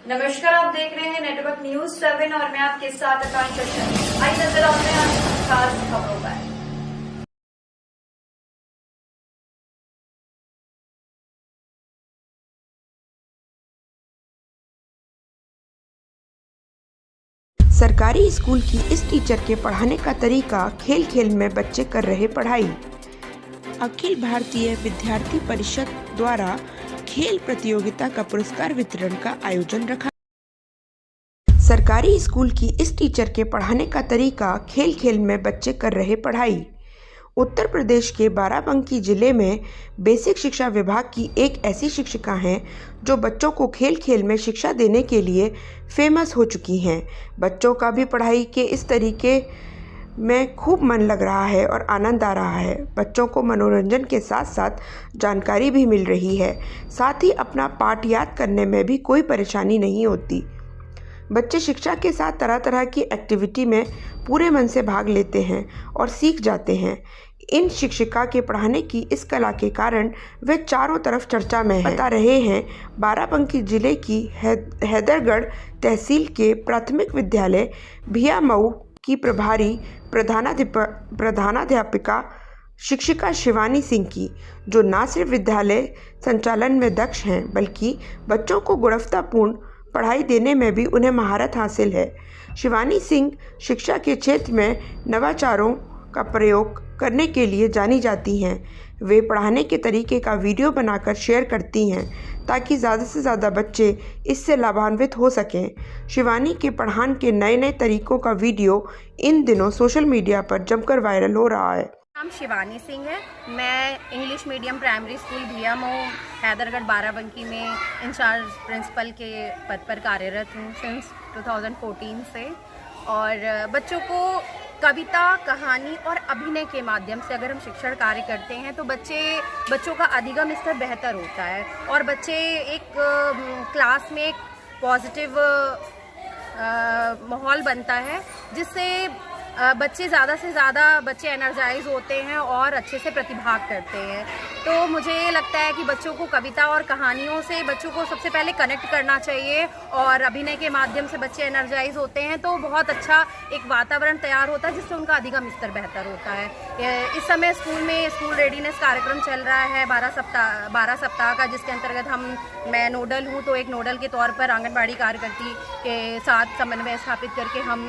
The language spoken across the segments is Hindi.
नमस्कार, आप देख रहे हैं नेटवर्क न्यूज 7 और मैं आपके साथ आकांक्षा शर्मा। आइए नजर आते हैं आज की खास खबरों पर। सरकारी स्कूल की इस टीचर के पढ़ाने का तरीका खेल खेल में बच्चे कर रहे पढ़ाई। अखिल भारतीय विद्यार्थी परिषद द्वारा खेल प्रतियोगिता का पुरस्कार वितरण का आयोजन रखा। सरकारी स्कूल की इस टीचर के पढ़ाने का तरीका खेल खेल में बच्चे कर रहे पढ़ाई। उत्तर प्रदेश के बाराबंकी जिले में बेसिक शिक्षा विभाग की एक ऐसी शिक्षिका हैं जो बच्चों को खेल खेल में शिक्षा देने के लिए फेमस हो चुकी हैं। बच्चों का भी पढ़ाई के इस तरीके में खूब मन लग रहा है और आनंद आ रहा है। बच्चों को मनोरंजन के साथ साथ जानकारी भी मिल रही है। साथ ही अपना पाठ याद करने में भी कोई परेशानी नहीं होती। बच्चे शिक्षा के साथ तरह तरह की एक्टिविटी में पूरे मन से भाग लेते हैं और सीख जाते हैं। इन शिक्षिका के पढ़ाने की इस कला के कारण वे चारों तरफ चर्चा में हैं। बता रहे हैं बाराबंकी जिले की हैदरगढ़ तहसील के प्राथमिक विद्यालय भियामऊ की प्रभारी प्रधानाध्यापिका शिक्षिका शिवानी सिंह की, जो न सिर्फ विद्यालय संचालन में दक्ष हैं बल्कि बच्चों को गुणवत्तापूर्ण पढ़ाई देने में भी उन्हें महारत हासिल है। शिवानी सिंह शिक्षा के क्षेत्र में नवाचारों का प्रयोग करने के लिए जानी जाती हैं। वे पढ़ाने के तरीके का वीडियो बनाकर शेयर करती हैं ताकि ज़्यादा से ज़्यादा बच्चे इससे लाभान्वित हो सकें। शिवानी के पढ़ाने के नए नए तरीकों का वीडियो इन दिनों सोशल मीडिया पर जमकर वायरल हो रहा है। नाम शिवानी सिंह है। मैं English medium primary school Bhiyamau Haidergarh Barabanki में इंचार्ज प्रिंसिपल के पद पर कार्यरत हूँ सिंस 2014 से। और बच्चों को कविता, कहानी और अभिनय के माध्यम से अगर हम शिक्षण कार्य करते हैं तो बच्चों का अधिगम स्तर बेहतर होता है और बच्चे एक क्लास में एक पॉजिटिव माहौल बनता है, जिससे बच्चे ज़्यादा से ज़्यादा बच्चे एनर्जाइज होते हैं और अच्छे से प्रतिभाग करते हैं। तो मुझे ये लगता है कि बच्चों को कविता और कहानियों से बच्चों को सबसे पहले कनेक्ट करना चाहिए और अभिनय के माध्यम से बच्चे एनर्जाइज होते हैं तो बहुत अच्छा एक वातावरण तैयार होता है, जिससे उनका अधिगम स्तर बेहतर होता है। इस समय स्कूल में स्कूल रेडीनेस कार्यक्रम चल रहा है 12 सप्ताह का, जिसके अंतर्गत मैं नोडल हूँ, तो एक नोडल के तौर पर आंगनबाड़ी कार्यकर्ती के साथ समन्वय स्थापित करके हम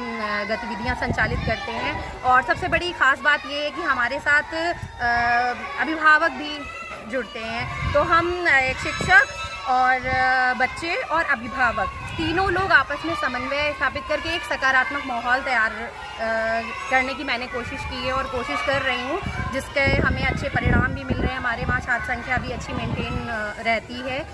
गतिविधियाँ संचालित करते हैं। और सबसे बड़ी खास बात ये है कि हमारे साथ अभिभावक भी जुड़ते हैं। तो हम एक शिक्षक और बच्चे और अभिभावक तीनों लोग आपस में समन्वय स्थापित करके एक सकारात्मक माहौल तैयार करने की मैंने कोशिश की है और कोशिश कर रही हूँ, जिसके हमें अच्छे परिणाम भी मिल रहे हैं। हमारे वहाँ छात्र संख्या भी अच्छी मेंटेन रहती है,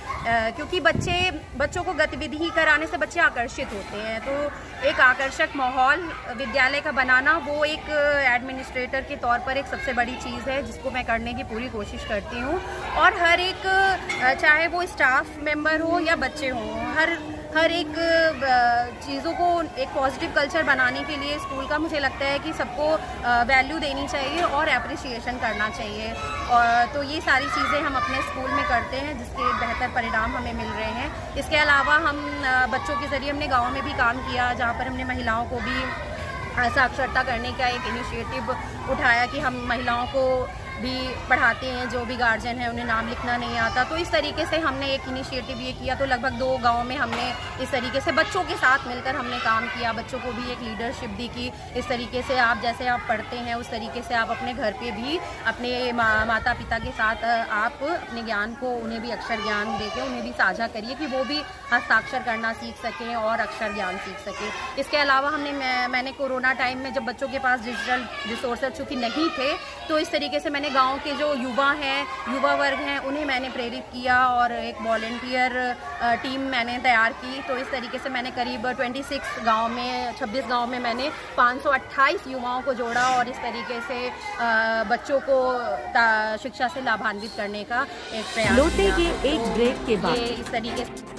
क्योंकि बच्चों को गतिविधि कराने से बच्चे आकर्षित होते हैं। तो एक आकर्षक माहौल विद्यालय का बनाना, वो एक एडमिनिस्ट्रेटर के तौर पर एक सबसे बड़ी चीज़ है, जिसको मैं करने की पूरी कोशिश करती हूँ। और हर एक, चाहे वो स्टाफ मेंबर हो या बच्चे हों, हर एक चीज़ों को एक पॉजिटिव कल्चर बनाने के लिए स्कूल का मुझे लगता है कि सबको वैल्यू देनी चाहिए और एप्रिसिएशन करना चाहिए। और तो ये सारी चीज़ें हम अपने स्कूल में करते हैं, जिसके बेहतर परिणाम हमें मिल रहे हैं। इसके अलावा हम बच्चों के ज़रिए हमने गाँव में भी काम किया, जहाँ पर हमने महिलाओं को भी साक्षरता करने का एक इनिशिएटिव उठाया कि हम महिलाओं को भी पढ़ाते हैं। जो भी गार्जियन है उन्हें नाम लिखना नहीं आता, तो इस तरीके से हमने एक इनिशिएटिव ये किया। तो लगभग 2 गाँव में हमने इस तरीके से बच्चों के साथ मिलकर हमने काम किया, बच्चों को भी एक लीडरशिप दी कि इस तरीके से आप जैसे आप पढ़ते हैं उस तरीके से आप अपने घर पे भी अपने माता पिता के साथ आप अपने ज्ञान को, उन्हें भी अक्षर ज्ञान देके उन्हें भी साझा करिए कि वो भी हस्ताक्षर करना सीख सकें और अक्षर ज्ञान सीख सकें। इसके अलावा मैंने कोरोना टाइम में जब बच्चों के पास डिजिटल रिसोर्सेज चूँकि नहीं थे, तो इस तरीके से मैंने गांव के जो युवा वर्ग हैं उन्हें मैंने प्रेरित किया और एक वॉलंटियर टीम मैंने तैयार की। तो इस तरीके से मैंने करीब 26 गांव में मैंने 528 युवाओं को जोड़ा और इस तरीके से बच्चों को शिक्षा से लाभान्वित करने का एक प्रयास लौटेंगे एक ब्रेक के बाद। इस तरीके से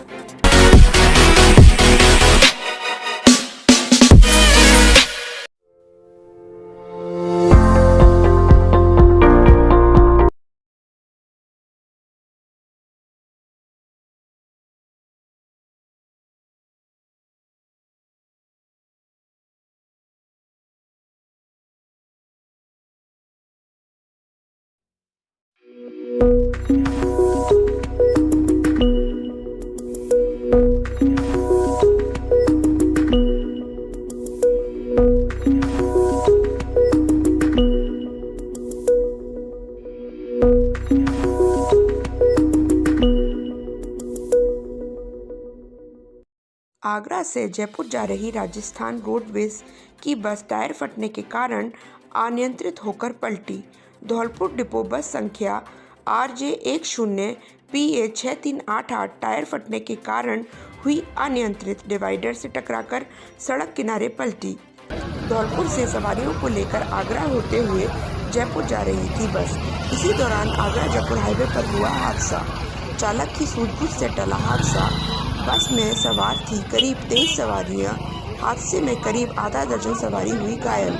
आगरा से जयपुर जा रही राजस्थान रोडवेज की बस टायर फटने के कारण अनियंत्रित होकर पलटी। धौलपुर डिपो बस संख्या RJ10PA6388 टायर फटने के कारण हुई अनियंत्रित, डिवाइडर से टकराकर सड़क किनारे पलटी। धौलपुर से सवारियों को लेकर आगरा होते हुए जयपुर जा रही थी बस। इसी दौरान आगरा जयपुर हाईवे पर हुआ हादसा। चालक की सूझबूझ से टला हादसा। बस में सवार थी करीब 23 सवारियां। हादसे में करीब आधा दर्जन सवारी हुई घायल।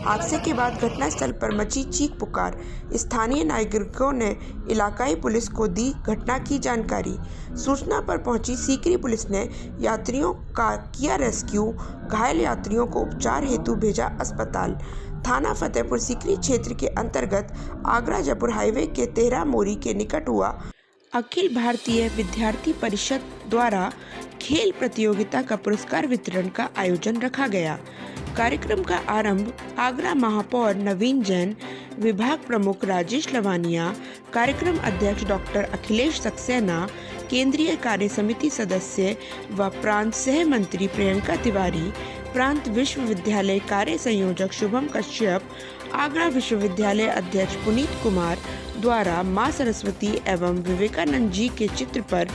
हादसे के बाद घटनास्थल पर मची चीख पुकार। स्थानीय नागरिकों ने इलाकाई पुलिस को दी घटना की जानकारी। सूचना पर पहुंची सीकरी पुलिस ने यात्रियों का किया रेस्क्यू। घायल यात्रियों को उपचार हेतु भेजा अस्पताल। थाना फतेहपुर सीकरी क्षेत्र के अंतर्गत आगरा जयपुर हाईवे के तेहरा मोरी के निकट हुआ अखिल भारतीय विद्यार्थी परिषद द्वारा खेल प्रतियोगिता का पुरस्कार वितरण का आयोजन रखा गया। कार्यक्रम का आरंभ आगरा महापौर नवीन जैन, विभाग प्रमुख राजेश लवानिया, कार्यक्रम अध्यक्ष डॉक्टर अखिलेश सक्सेना, केंद्रीय कार्य समिति सदस्य व प्रांत सह मंत्री प्रियंका तिवारी, प्रांत विश्वविद्यालय कार्य संयोजक शुभम कश्यप, आगरा विश्वविद्यालय अध्यक्ष पुनीत कुमार द्वारा मां सरस्वती एवं विवेकानंद जी के चित्र पर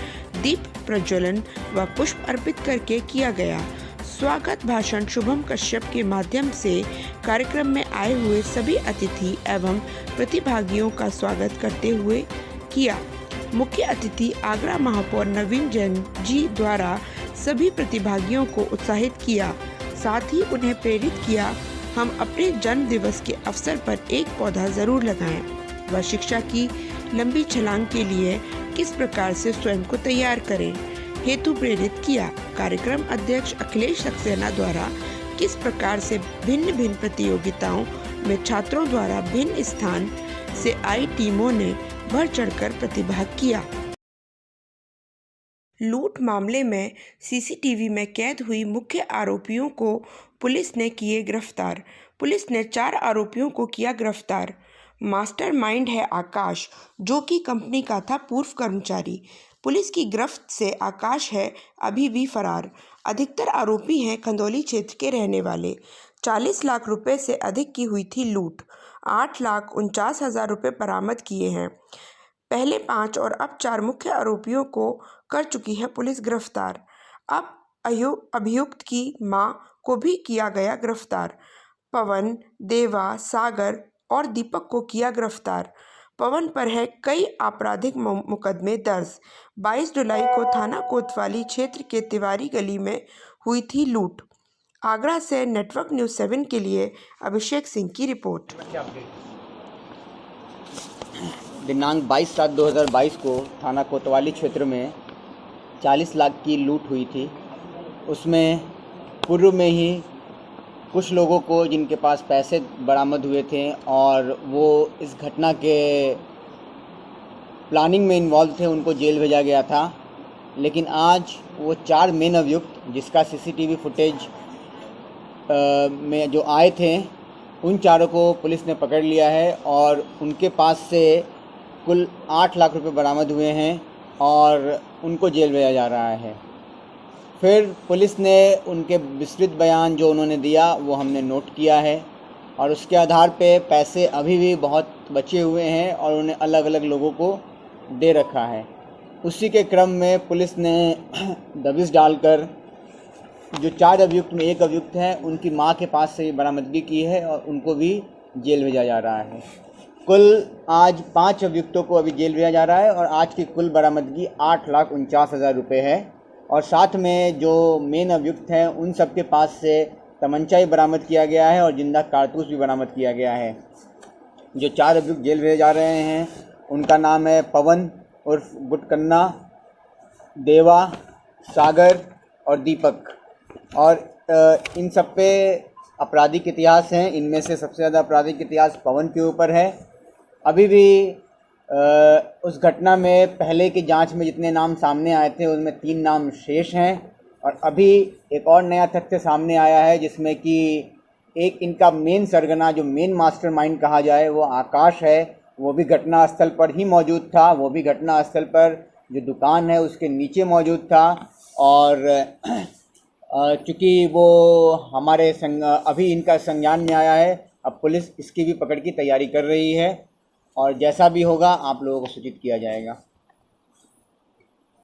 दीप प्रज्वलन व पुष्प अर्पित करके किया गया। स्वागत भाषण शुभम कश्यप के माध्यम से कार्यक्रम में आए हुए सभी अतिथि एवं प्रतिभागियों का स्वागत करते हुए किया। मुख्य अतिथि आगरा महापौर नवीन जैन जी द्वारा सभी प्रतिभागियों को उत्साहित किया, साथ ही उन्हें प्रेरित किया हम अपने जन्म दिवस के अवसर पर एक पौधा जरूर लगाएं व शिक्षा की लंबी छलांग के लिए किस प्रकार से स्वयं को तैयार करें हेतु प्रेरित किया। कार्यक्रम अध्यक्ष अखिलेश सक्सेना द्वारा किस प्रकार से भिन्न भिन्न प्रतियोगिताओं में छात्रों द्वारा भिन्न स्थान से आई टीमों ने बढ़ चढ़कर प्रतिभाग किया। लूट मामले में सीसीटीवी में कैद हुई मुख्य आरोपियों को पुलिस ने किए गिरफ्तार। पुलिस ने 4 आरोपियों को किया गिरफ्तार। मास्टरमाइंड है आकाश, जो कि कंपनी का था पूर्व कर्मचारी। पुलिस की गिरफ्त से आकाश है अभी भी फरार। अधिकतर आरोपी हैं खंदौली क्षेत्र के रहने वाले। 40 लाख रुपए से अधिक की हुई थी लूट। 8,49,000 रुपये बरामद किए हैं। पहले 5 और अब 4 मुख्य आरोपियों को कर चुकी है पुलिस गिरफ्तार। अब अभियुक्त की मां को भी किया गया गिरफ्तार। पवन, देवा, सागर और दीपक को किया गिरफ्तार। पवन पर है कई आपराधिक मुकदमे दर्ज। 22 जुलाई को थाना कोतवाली क्षेत्र के तिवारी गली में हुई थी लूट। आगरा से नेटवर्क न्यूज़ 7 के लिए अभिषेक सिंह की रिपोर्ट। दिनांक 22/7/2022 को थाना कोतवाली क्षेत्र में 40 लाख की लूट हुई थी। उसमें पूर्व में ही कुछ लोगों को जिनके पास पैसे बरामद हुए थे और वो इस घटना के प्लानिंग में इन्वॉल्व थे, उनको जेल भेजा गया था। लेकिन आज वो 4 मेन अभियुक्त जिसका सीसीटीवी फुटेज में जो आए थे, उन चारों को पुलिस ने पकड़ लिया है और उनके पास से कुल 8 लाख रुपए बरामद हुए हैं और उनको जेल भेजा जा रहा है। फिर पुलिस ने उनके विस्तृत बयान जो उन्होंने दिया वो हमने नोट किया है और उसके आधार पे पैसे अभी भी बहुत बचे हुए हैं और उन्हें अलग अलग लोगों को दे रखा है। उसी के क्रम में पुलिस ने दबिश डालकर जो 4 अभियुक्त में 1 अभियुक्त है उनकी मां के पास से बरामदगी की है और उनको भी जेल भेजा जा रहा है। कुल आज 5 अभियुक्तों को अभी जेल भेजा जा रहा है और आज की कुल बरामदगी 8,49,000 रुपये है। और साथ में जो मेन अभियुक्त हैं उन सब के पास से तमंचा ही बरामद किया गया है और जिंदा कारतूस भी बरामद किया गया है। जो 4 अभियुक्त जेल भेजे जा रहे हैं उनका नाम है पवन उर्फ गुटकन्ना, देवा, सागर और दीपक। और इन सब पे आपराधिक इतिहास हैं। इनमें से सबसे ज़्यादा आपराधिक इतिहास पवन के ऊपर है। अभी भी उस घटना में पहले की जांच में जितने नाम सामने आए थे उनमें 3 नाम शेष हैं और अभी एक और नया तथ्य सामने आया है जिसमें कि एक इनका मेन सरगना जो मेन मास्टरमाइंड कहा जाए वो आकाश है, वो भी घटना स्थल पर ही मौजूद था। वो भी घटना स्थल पर जो दुकान है उसके नीचे मौजूद था और चूँकि वो हमारे अभी इनका संज्ञान में आया है, अब पुलिस इसकी भी पकड़ की तैयारी कर रही है और जैसा भी होगा आप लोगों को सूचित किया जाएगा।